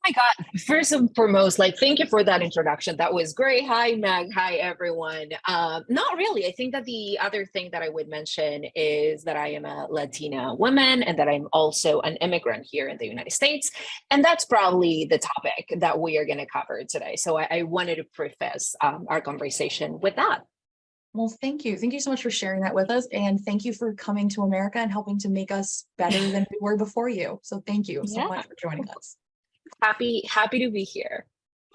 My God, first and foremost, like, thank you for that introduction. That was great. Hi, Meg. Hi, everyone. Not really. I think that the other thing that I would mention is that I am a Latina woman and that I'm also an immigrant here in the United States. And that's probably the topic that we are going to cover today. So I wanted to preface our conversation with that. Well, thank you. Thank you so much for sharing that with us. And thank you for coming to America and helping to make us better than we were before you. So thank you so Yeah, much for joining us. happy to be here.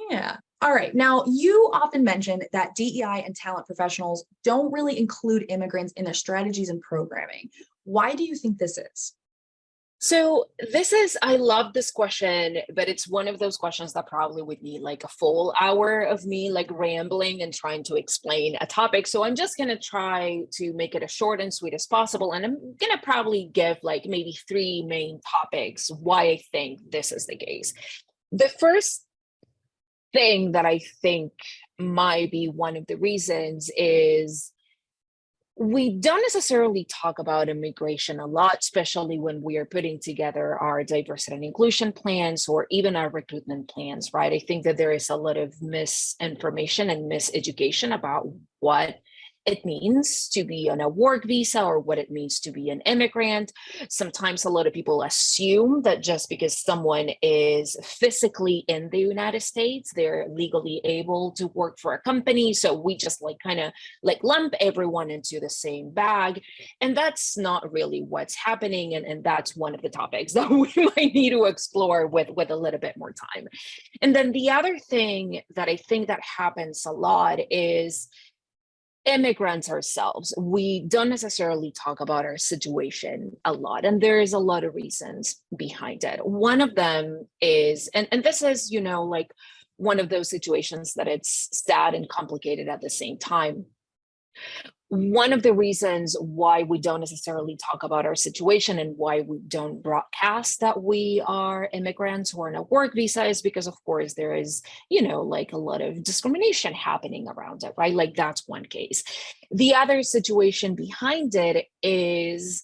Yeah. All right. Now, you often mention that DEI and talent professionals don't really include immigrants in their strategies and programming. Why do you think this is? So I love this question, but it's one of those questions that probably would need like a full hour of me like rambling and trying to explain a topic. So I'm just going to try to make it as short and sweet as possible. And I'm going to probably give like maybe three main topics why I think this is the case. The first thing that I think might be one of the reasons is we don't necessarily talk about immigration a lot, especially when we are putting together our diversity and inclusion plans or even our recruitment plans, right? I think that there is a lot of misinformation and miseducation about what it means to be on a work visa or what it means to be an immigrant. Sometimes a lot of people assume that just because someone is physically in the United States, they're legally able to work for a company. So we just like kind of like lump everyone into the same bag. And that's not really what's happening. And that's one of the topics that we might need to explore with a little bit more time. And then the other thing that I think that happens a lot is immigrants ourselves, we don't necessarily talk about our situation a lot. And there is a lot of reasons behind it. One of them is, and this is, like one of those situations that it's sad and complicated at the same time. One of the reasons why we don't necessarily talk about our situation and why we don't broadcast that we are immigrants or on a work visa is because, of course, there is, like a lot of discrimination happening around it, right? Like that's one case. The other situation behind it is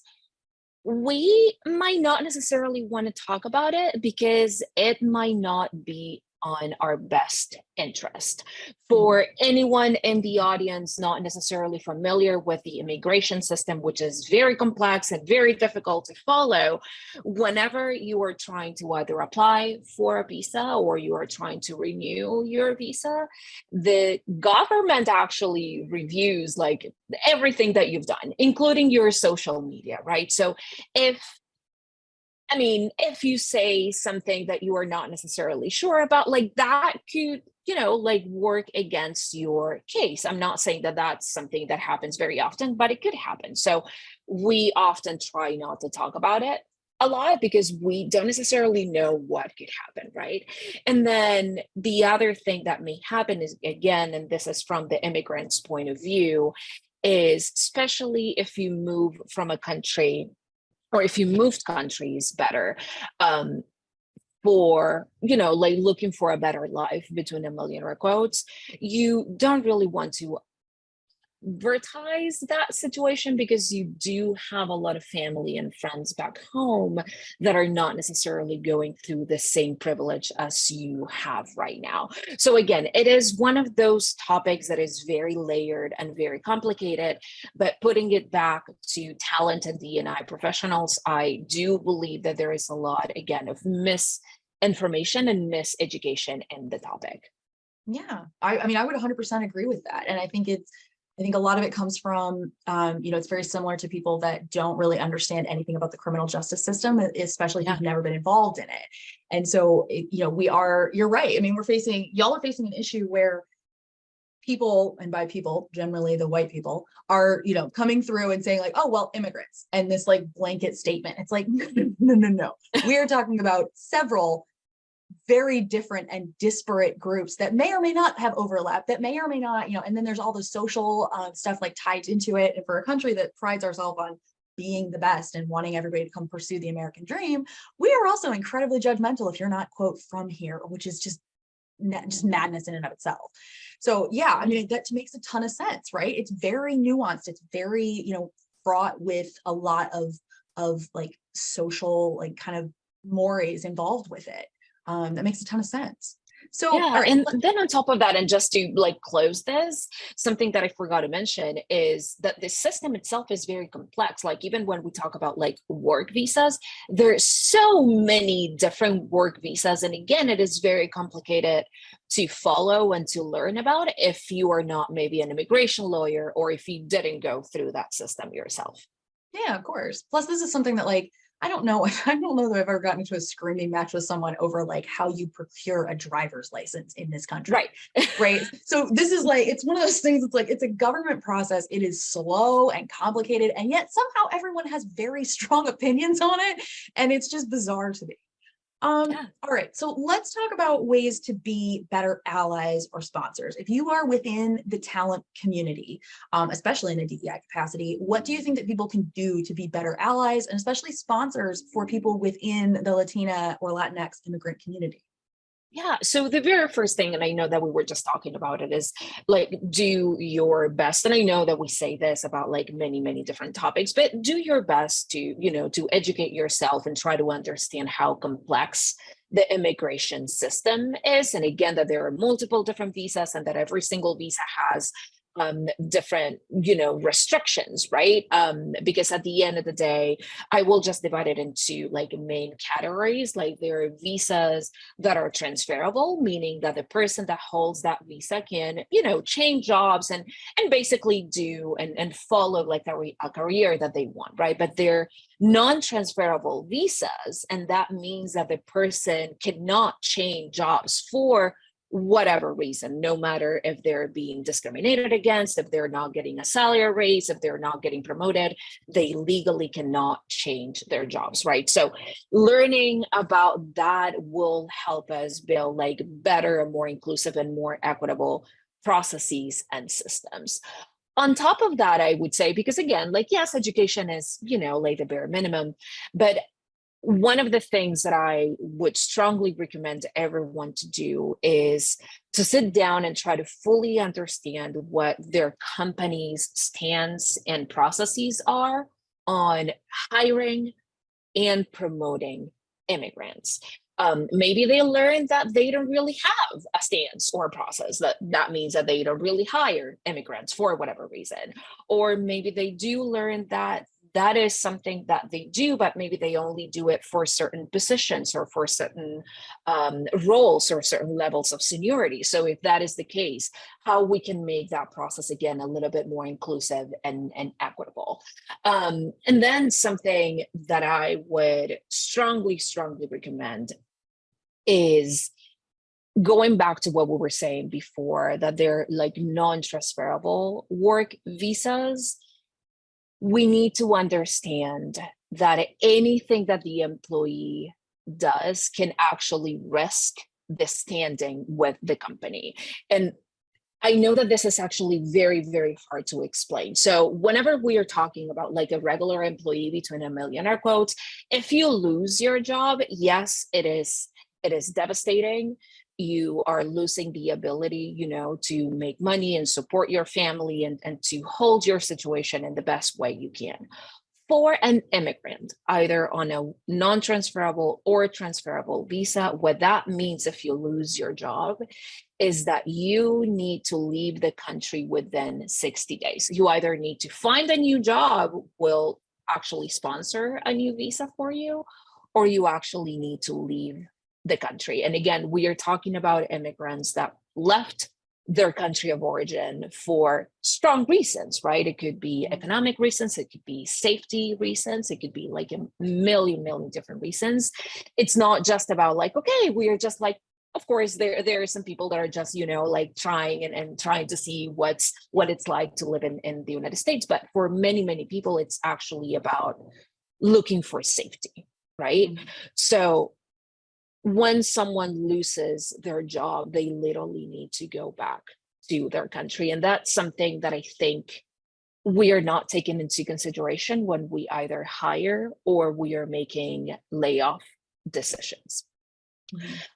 we might not necessarily want to talk about it because it might not be on our best interest. For anyone in the audience not necessarily familiar with the immigration system, which is very complex and very difficult to follow, whenever you are trying to either apply for a visa or you are trying to renew your visa, the government actually reviews like everything that you've done, including your social media, right? So if you say something that you are not necessarily sure about, like that could, like work against your case. I'm not saying that that's something that happens very often, but it could happen. So we often try not to talk about it a lot because we don't necessarily know what could happen, right? And then the other thing that may happen is, again, and this is from the immigrant's point of view, is especially if you move from a country or if you moved countries better, for, like looking for a better life between a million air quotes, you don't really want to advertise that situation because you do have a lot of family and friends back home that are not necessarily going through the same privilege as you have right now. So again, it is one of those topics that is very layered and very complicated, but putting it back to talent and D&I professionals, I do believe that there is a lot, again, of misinformation and miseducation in the topic. Yeah, I mean, I would 100% agree with that. And I think a lot of it comes from, it's very similar to people that don't really understand anything about the criminal justice system, especially if you've never been involved in it. And so, you're right. I mean, y'all are facing an issue where people, and by people, generally the white people, are, coming through and saying like, oh, well, immigrants, and this like blanket statement. It's like, no. We are talking about several very different and disparate groups that may or may not have overlap, that may or may not, and then there's all the social stuff like tied into it. And for a country that prides ourselves on being the best and wanting everybody to come pursue the American dream, we are also incredibly judgmental if you're not, quote, from here, which is just madness in and of itself. So yeah, I mean, that makes a ton of sense, right? It's very nuanced. It's very, fraught with a lot of like social, like kind of mores involved with it. That makes a ton of sense. So, all Yeah, right. and then on top of that, and just to like close this, something that I forgot to mention is that the system itself is very complex. Like even when we talk about like work visas, there's so many different work visas. And again, it is very complicated to follow and to learn about if you are not maybe an immigration lawyer or if you didn't go through that system yourself. Yeah, of course. Plus, this is something that like I don't know. I don't know that I've ever gotten into a screaming match with someone over like how you procure a driver's license in this country. Right. Right. So this is like it's one of those things. It's like it's a government process. It is slow and complicated, and yet somehow everyone has very strong opinions on it, and it's just bizarre to me. Yeah. All right, so let's talk about ways to be better allies or sponsors. If you are within the talent community, especially in a DEI capacity, what do you think that people can do to be better allies and especially sponsors for people within the Latina or Latinx immigrant community? Yeah. So the very first thing, and I know that we were just talking about it, is like do your best. And I know that we say this about like many, many different topics, but do your best to, to educate yourself and try to understand how complex the immigration system is. And again, that there are multiple different visas and that every single visa has different restrictions, right? Because at the end of the day, I will just divide it into like main categories. Like there are visas that are transferable, meaning that the person that holds that visa can change jobs and basically do and follow like a career that they want, right? But they're non-transferable visas, and that means that the person cannot change jobs for whatever reason, no matter if they're being discriminated against, if they're not getting a salary raise, if they're not getting promoted, they legally cannot change their jobs, right? So learning about that will help us build like better and more inclusive and more equitable processes and systems. On top of that, I would say, because again, like, yes, education is, like the bare minimum, but one of the things that I would strongly recommend everyone to do is to sit down and try to fully understand what their company's stance and processes are on hiring and promoting immigrants. Maybe they learn that they don't really have a stance or a process. That means that they don't really hire immigrants for whatever reason. Or maybe they do learn that that is something that they do, but maybe they only do it for certain positions or for certain roles or certain levels of seniority. So if that is the case, how we can make that process again a little bit more inclusive and equitable. And then something that I would strongly, strongly recommend is going back to what we were saying before, that they're like non-transferable work visas. We need to understand that anything that the employee does can actually risk the standing with the company. And I know that this is actually very, very hard to explain. So whenever we are talking about like a regular employee between a million air quotes, if you lose your job, yes, it is devastating. You are losing the ability, to make money and support your family and to hold your situation in the best way you can. For an immigrant, either on a non-transferable or transferable visa, what that means if you lose your job is that you need to leave the country within 60 days. You either need to find a new job, will actually sponsor a new visa for you, or you actually need to leave the country. And again, we are talking about immigrants that left their country of origin for strong reasons, right? It could be economic reasons, it could be safety reasons, it could be like a million different reasons. It's not just about like, okay, we are just like, of course, there are some people that are just, like trying and trying to see what it's like to live in the United States. But for many people, it's actually about looking for safety, right? Mm-hmm. So when someone loses their job, they literally need to go back to their country. And that's something that I think we are not taking into consideration when we either hire or we are making layoff decisions.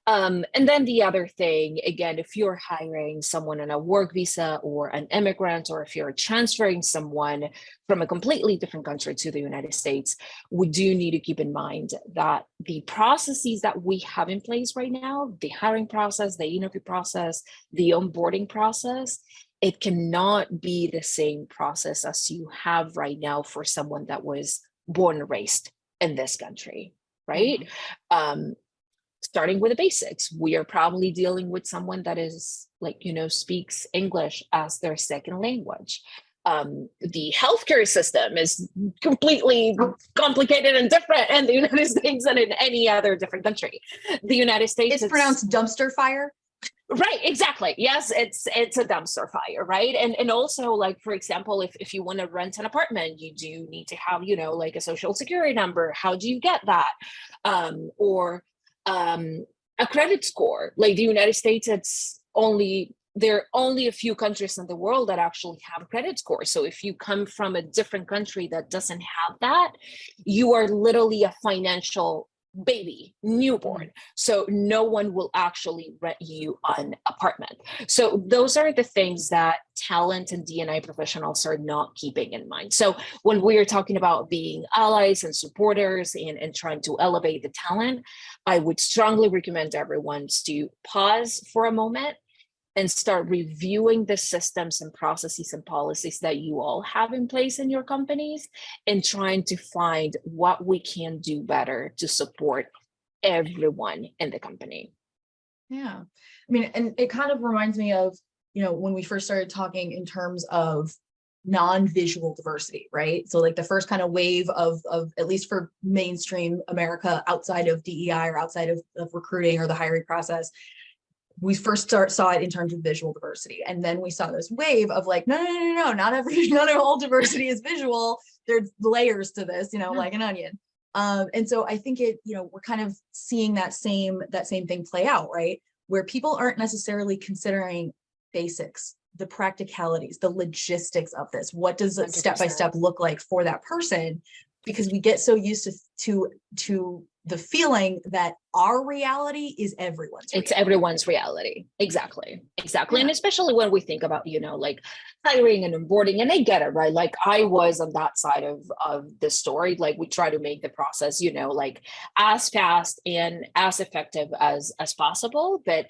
And then the other thing, again, if you're hiring someone on a work visa or an immigrant, or if you're transferring someone from a completely different country to the United States, we do need to keep in mind that the processes that we have in place right now, the hiring process, the interview process, the onboarding process, it cannot be the same process as you have right now for someone that was born and raised in this country, right? Starting with the basics, we are probably dealing with someone that is like, speaks English as their second language. The healthcare system is completely complicated and different in the United States than in any other different country. The United States, it's pronounced dumpster fire. Right, exactly. Yes, it's a dumpster fire, right? And also, like, for example, if you want to rent an apartment, you do need to have, like a social security number. How do you get that? Or a credit score. Like the United States, there are only a few countries in the world that actually have credit scores. So if you come from a different country that doesn't have that, you are literally a financial baby, newborn. So no one will actually rent you an apartment. So those are the things that talent and D&I professionals are not keeping in mind. So when we are talking about being allies and supporters and trying to elevate the talent, I would strongly recommend everyone to pause for a moment and start reviewing the systems and processes and policies that you all have in place in your companies, and trying to find what we can do better to support everyone in the company. Yeah. I mean, and it kind of reminds me of, when we first started talking in terms of non-visual diversity, right? So like the first kind of wave of at least for mainstream America outside of DEI or outside of recruiting or the hiring process, we first saw it in terms of visual diversity. And then we saw this wave of like, no, not all diversity is visual. There's layers to this, like an onion. And so I think we're kind of seeing that same thing play out, right? Where people aren't necessarily considering basics, the practicalities, the logistics of this. What does it step-by-step look like for that person? Because we get so used to the feeling that our reality is everyone's reality. It's everyone's reality. Exactly. Yeah. And especially when we think about, like hiring and onboarding, and I get it, right? Like I was on that side of the story. Like we try to make the process, like as fast and as effective as possible. But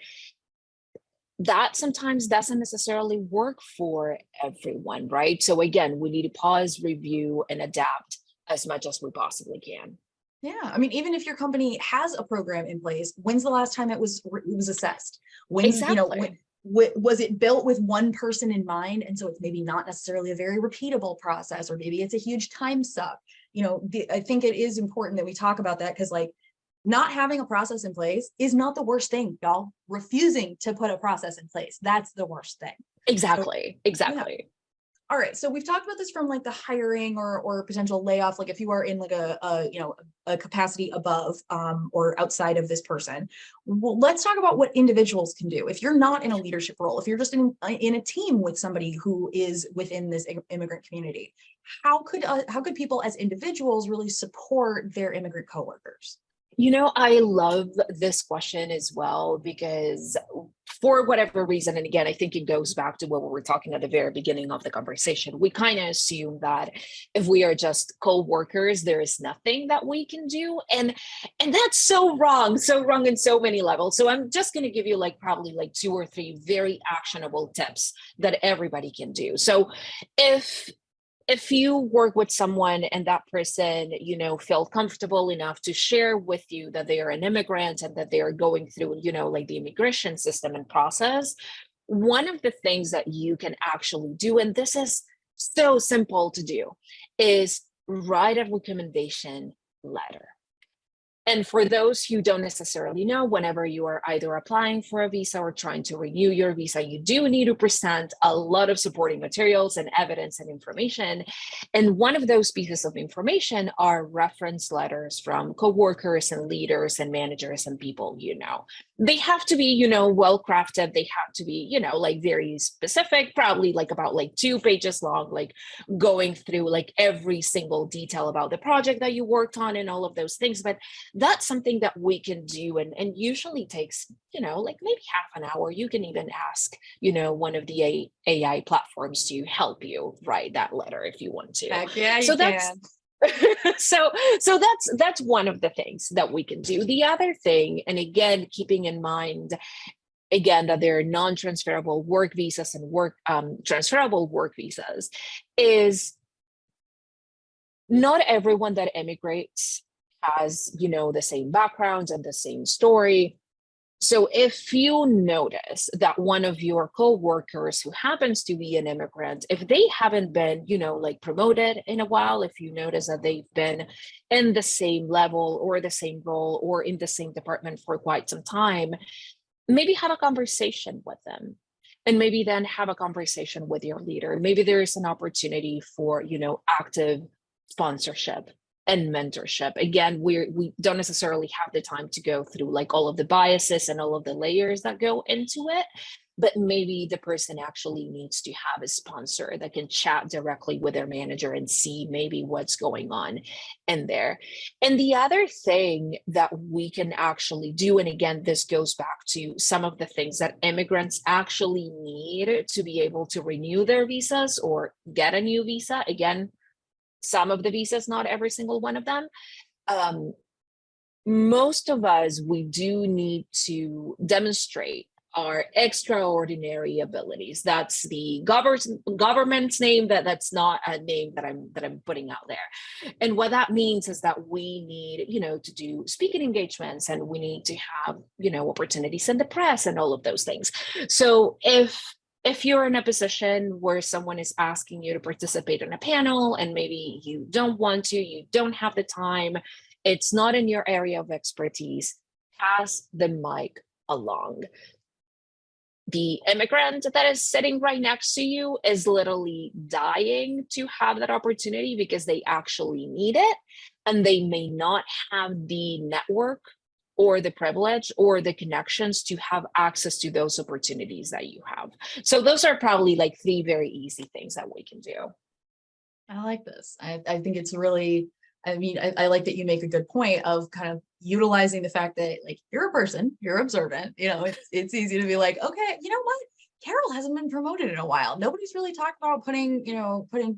that sometimes doesn't necessarily work for everyone, right? So again, we need to pause, review, and adapt as much as we possibly can. Yeah, I mean, even if your company has a program in place, when's the last time it was assessed? Exactly. Was it built with one person in mind? And so it's maybe not necessarily a very repeatable process, or maybe it's a huge time suck. I think it is important that we talk about that, because like not having a process in place is not the worst thing, y'all. Refusing to put a process in place, that's the worst thing. Exactly. Yeah. All right. So we've talked about this from like the hiring or potential layoff, like if you are in like a capacity above or outside of this person. Well, let's talk about what individuals can do. If you're not in a leadership role, if you're just in a team with somebody who is within this immigrant community, how could people as individuals really support their immigrant coworkers? I love this question as well, because for whatever reason, and again, I think it goes back to what we were talking at the very beginning of the conversation, we kind of assume that if we are just co-workers, there is nothing that we can do. And that's so wrong in so many levels. So I'm just going to give you probably 2 or 3 very actionable tips that everybody can do. So if you work with someone and that person, felt comfortable enough to share with you that they are an immigrant and that they are going through, the immigration system and process, one of the things that you can actually do, and this is so simple to do, is write a recommendation letter. And for those who don't necessarily know, whenever you are either applying for a visa or trying to renew your visa, you do need to present a lot of supporting materials and evidence and information. And one of those pieces of information are reference letters from coworkers and leaders and managers and people They have to be, well crafted. They have to be, very specific, probably about 2 pages long, going through every single detail about the project that you worked on and all of those things. But that's something that we can do, and usually takes, like maybe half an hour. You can even ask, one of the AI platforms to help you write that letter if you want to. Heck yeah, So you that's can. so that's one of the things that we can do. The other thing, and again, keeping in mind again that there are non-transferable work visas and transferable work visas, is not everyone that immigrates has, the same background and the same story. So if you notice that one of your coworkers who happens to be an immigrant, if they haven't been, like promoted in a while, if you notice that they've been in the same level or the same role or in the same department for quite some time, maybe have a conversation with them. And maybe then have a conversation with your leader. Maybe there is an opportunity for, active sponsorship and mentorship. Again, we don't necessarily have the time to go through like all of the biases and all of the layers that go into it, but maybe the person actually needs to have a sponsor that can chat directly with their manager and see maybe what's going on in there. And the other thing that we can actually do, and again, this goes back to some of the things that immigrants actually need to be able to renew their visas or get a new visa. Again, some of the visas, not every single one of them. Most of us, we do need to demonstrate our extraordinary abilities. That's the government's name. That's not a name that I'm putting out there. And what that means is that we need, to do speaking engagements, and we need to have, opportunities in the press and all of those things. So if you're in a position where someone is asking you to participate in a panel and maybe you don't want to, you don't have the time, it's not in your area of expertise, pass the mic along. The immigrant that is sitting right next to you is literally dying to have that opportunity because they actually need it, and they may not have the network or the privilege or the connections to have access to those opportunities that you have. So those are probably like 3 very easy things that we can do. I like this. I think it's really, I like that you make a good point of kind of utilizing the fact that like you're a person, you're observant, it's easy to be like, okay, you know what? Carol hasn't been promoted in a while. Nobody's really talked about putting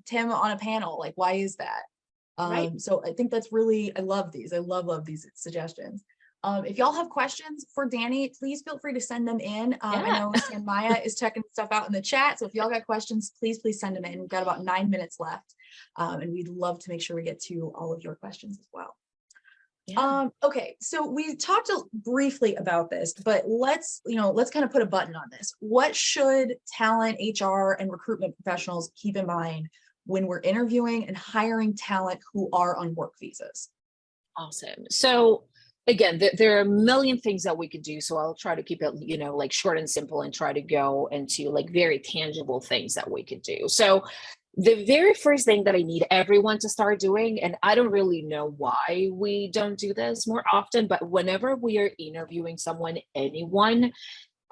Tim on a panel. Like, why is that? Right. So I think that's really, I love these. I love these suggestions. If y'all have questions for Dani, please feel free to send them in. I know San Maya is checking stuff out in the chat. So if y'all got questions, please send them in. We've got about 9 minutes left. And we'd love to make sure we get to all of your questions as well. Yeah. Okay, so we talked briefly about this, but let's kind of put a button on this. What should talent, HR, and recruitment professionals keep in mind when we're interviewing and hiring talent who are on work visas? Awesome. So again, there are a million things that we could do. So I'll try to keep it, like short and simple, and try to go into like very tangible things that we could do. So the very first thing that I need everyone to start doing, and I don't really know why we don't do this more often, but whenever we are interviewing someone, anyone,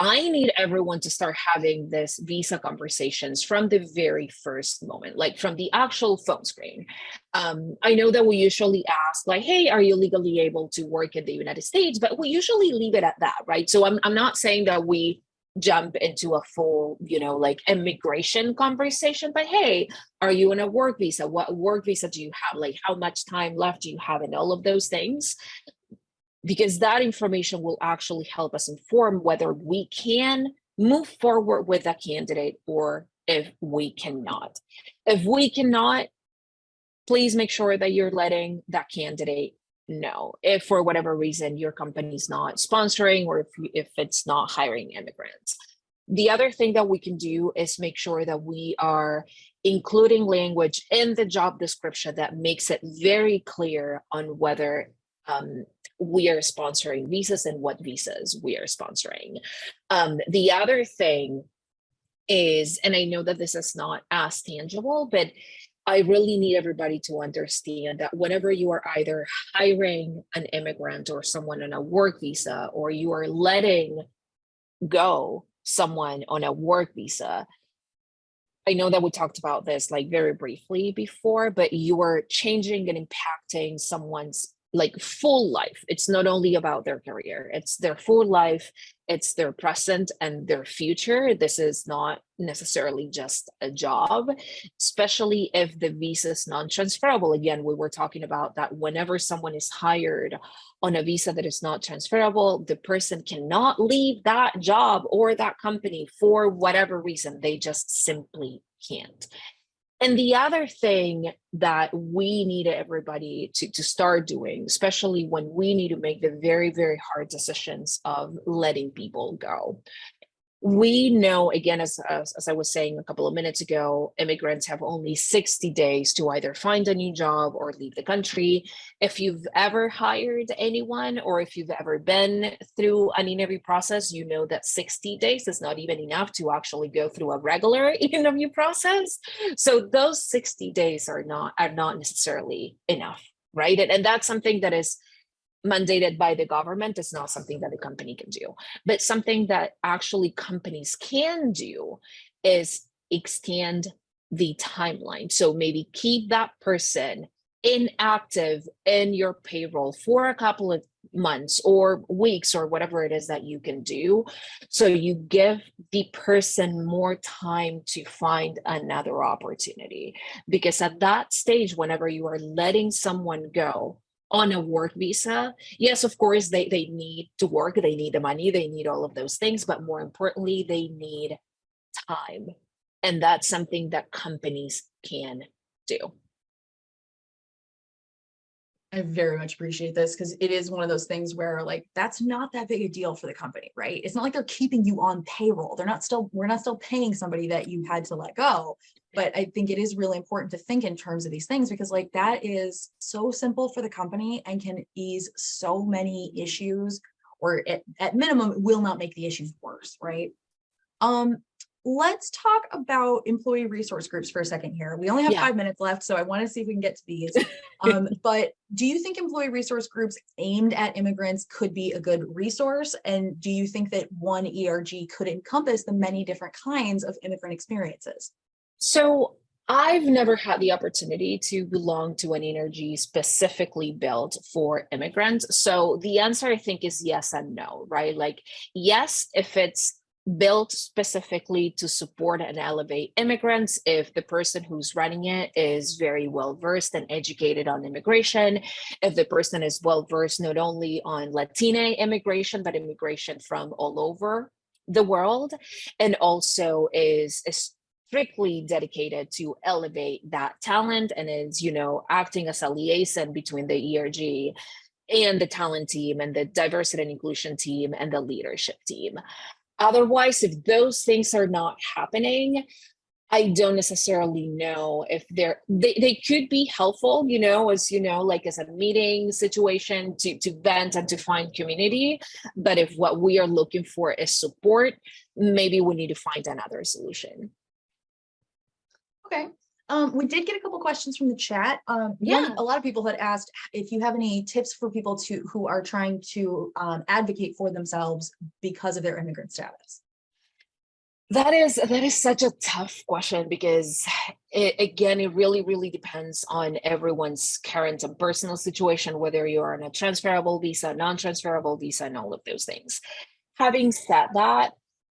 I need everyone to start having this visa conversations from the very first moment, like from the actual phone screen. I know that we usually ask like, hey, are you legally able to work in the United States? But we usually leave it at that, right? So I'm not saying that we jump into a full, like immigration conversation, but hey, are you on a work visa? What work visa do you have? Like, how much time left do you have? And all of those things, because that information will actually help us inform whether we can move forward with a candidate or if we cannot. If we cannot, please make sure that you're letting that candidate know if for whatever reason your company's not sponsoring or if it's not hiring immigrants. The other thing that we can do is make sure that we are including language in the job description that makes it very clear on whether we are sponsoring visas and what visas we are sponsoring. The other thing is, and I know that this is not as tangible, but I really need everybody to understand that whenever you are either hiring an immigrant or someone on a work visa, or you are letting go someone on a work visa, I know that we talked about this like very briefly before, but you are changing and impacting someone's like full life. It's not only about their career, it's their full life, it's their present and their future. This is not necessarily just a job, especially if the visa is non-transferable. Again, we were talking about that whenever someone is hired on a visa that is not transferable, the person cannot leave that job or that company for whatever reason. They just simply can't. And the other thing that we need everybody to start doing, especially when we need to make the very, very hard decisions of letting people go. We know, again, as I was saying a couple of minutes ago, immigrants have only 60 days to either find a new job or leave the country. If you've ever hired anyone or if you've ever been through an interview process, you know that 60 days is not even enough to actually go through a regular interview process. So those 60 days are not necessarily enough, right? And that's something that is mandated by the government. Is not something that the company can do, but something that actually companies can do is extend the timeline. So maybe keep that person inactive in your payroll for a couple of months or weeks or whatever it is that you can do. So you give the person more time to find another opportunity. Because at that stage, whenever you are letting someone go on a work visa, yes, of course, they need to work, they need the money, they need all of those things, but more importantly, they need time. And that's something that companies can do. I very much appreciate this because it is one of those things where like that's not that big a deal for the company, right? It's not like they're keeping you on payroll. We're not still paying somebody that you had to let go. But I think it is really important to think in terms of these things because like that is so simple for the company and can ease so many issues, or at minimum will not make the issues worse, right? Let's talk about employee resource groups for a second here. We only have 5 minutes left, so I want to see if we can get to these. But do you think employee resource groups aimed at immigrants could be a good resource? And do you think that one ERG could encompass the many different kinds of immigrant experiences? So I've never had the opportunity to belong to an ERG specifically built for immigrants. So the answer I think is yes and no, right? Like, yes, if it's built specifically to support and elevate immigrants, if the person who's running it is very well versed and educated on immigration, if the person is well versed not only on Latine immigration, but immigration from all over the world, and also is strictly dedicated to elevate that talent and is, acting as a liaison between the ERG and the talent team and the diversity and inclusion team and the leadership team. Otherwise, if those things are not happening, I don't necessarily know if they could be helpful, as a meeting situation to vent and to find community. But if what we are looking for is support, maybe we need to find another solution. Okay. We did get a couple questions from the chat. A lot of people had asked if you have any tips for people who are trying to advocate for themselves because of their immigrant status. That is such a tough question because it really, really depends on everyone's current and personal situation, whether you're on a transferable visa, non-transferable visa, and all of those things. Having said that,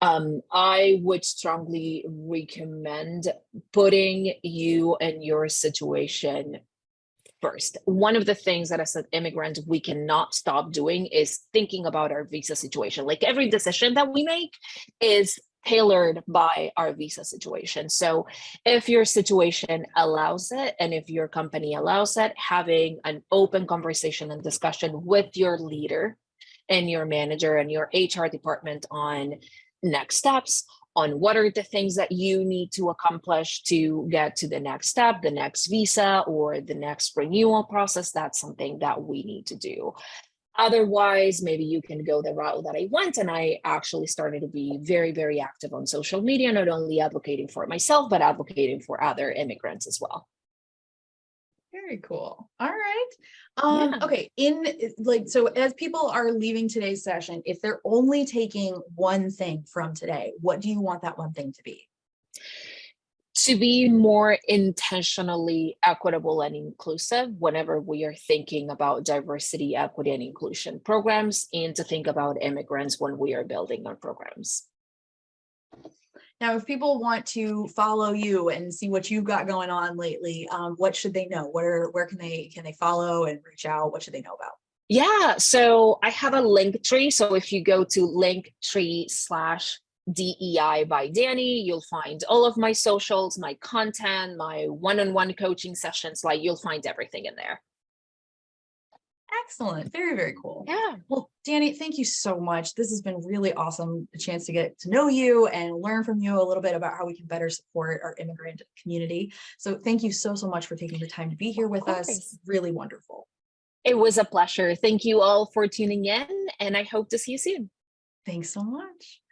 I would strongly recommend putting you and your situation first. One of the things that as an immigrant, we cannot stop doing is thinking about our visa situation. Like every decision that we make is tailored by our visa situation. So if your situation allows it, and if your company allows it, having an open conversation and discussion with your leader and your manager and your HR department on next steps, on what are the things that you need to accomplish to get to the next step, the next visa, or the next renewal process. That's something that we need to do. Otherwise, maybe you can go the route that I went, and I actually started to be very, very active on social media, not only advocating for myself, but advocating for other immigrants as well. Very cool. All right. Okay. So as people are leaving today's session, if they're only taking one thing from today, what do you want that one thing to be? To be more intentionally equitable and inclusive whenever we are thinking about diversity, equity, and inclusion programs, and to think about immigrants when we are building our programs. Now, if people want to follow you and see what you've got going on lately, what should they know? Where can they follow and reach out? What should they know about? Yeah, so I have a link tree. So if you go to linktree/DEI by Dani, you'll find all of my socials, my content, my one-on-one coaching sessions. Like, you'll find everything in there. Excellent. Very, very cool. Yeah. Well, Dani, thank you so much. This has been really awesome, a chance to get to know you and learn from you a little bit about how we can better support our immigrant community. So thank you so much for taking the time to be here with us. Really wonderful. It was a pleasure. Thank you all for tuning in, and I hope to see you soon. Thanks so much.